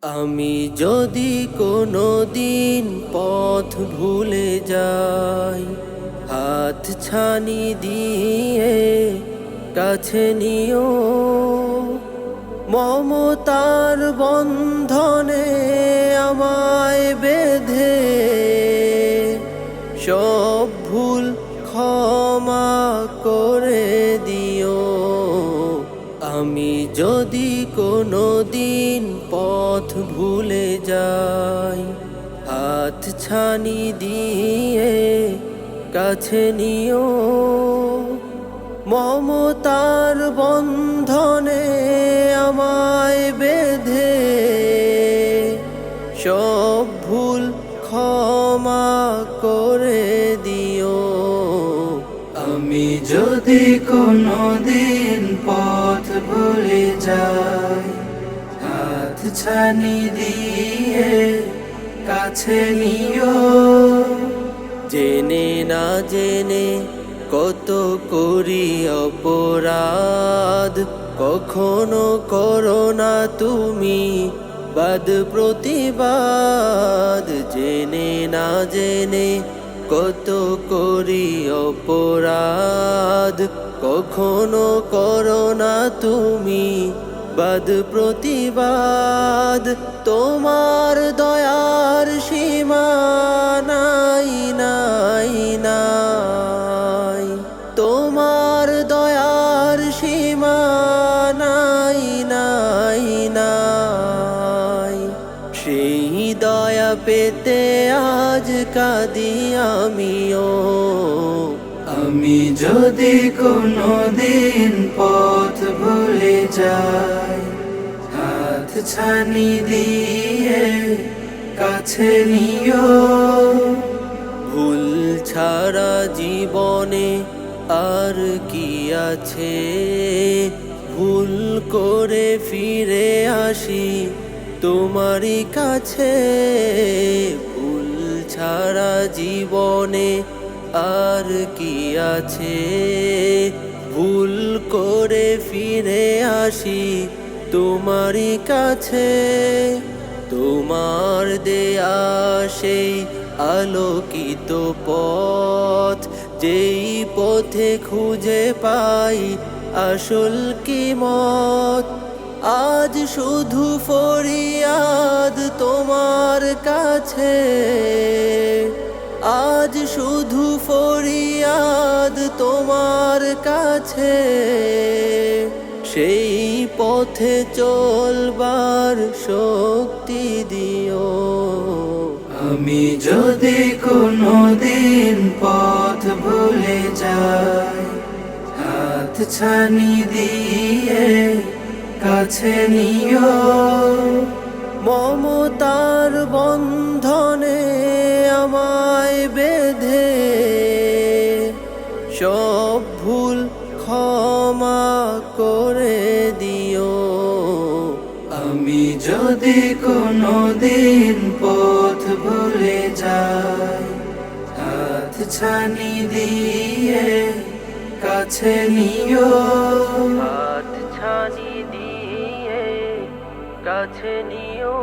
আমি যদি কোনো দিন পথ ভুলে যাই, হাত ছানি দিয়ে কাছে নিও, মমতার বন্ধনে আমায় বেঁধে সব ভুল ক্ষমা করে দিও। আমি যদি কোনো দিন পথ ভুলে যাই, হাত ছানি দিয়ে কাছে নিও, মমতার বন্ধনে আমায় বেঁধে সব ভুল ক্ষমা করে দিও। আমি যদি কোনো দিন পথ ভুলে যাই, হাত ছানি দিয়ে কাছে নিও। জেনে না জেনে কত করি অপরাধ, কখনো করো না তুমি বাদ প্রতিবাদ। জেনে না জেনে কত করি অপরাধ, কখনো করো না তুমি বাদ প্রতিবাদ। তোমার দয়ার সীমা নাই নাই নাই, তোমার দয়ার সীমা নাই নাই নাই। সেই দয়া পেতে আজ কাঁদি আমিও। আমি যদি কোনো দিন পথ ভুলে যাই, হাত ছানি দিয়ে কাছে নিও। ভুল ছাড়া জীবনে আর কি আছে, ভুল করে ফিরে আসি তোমারই কাছে। ভুল ছাড়া জীবনে আর কি আছে, ভুল করে ফিরে আসি তোমারই কাছে। তোমার দেয়া সেই আলোকিত পথ, যেই পথে খুঁজে পাই আসল কিমত। আজ শুধু ফরিয়াদ তোমার কাছে, আজ শুধু ফরিয়াদ তোমার কাছে। সেই পথে চলবার শক্তি দিও। আমি যদি কোনো দিন পথ ভুলে যাই, হাত ছানি দিয়ে কাছে নিও। মমতার বন্ধনে আমায় বেঁধে সব ভুল ক্ষমা করে দিও। আমি যদি কোনো দিন পথ ভুলে যাই, হাত ছানি দিয়ে কাছে নিও। হাত ছানি দিয়ে কাছে নিও।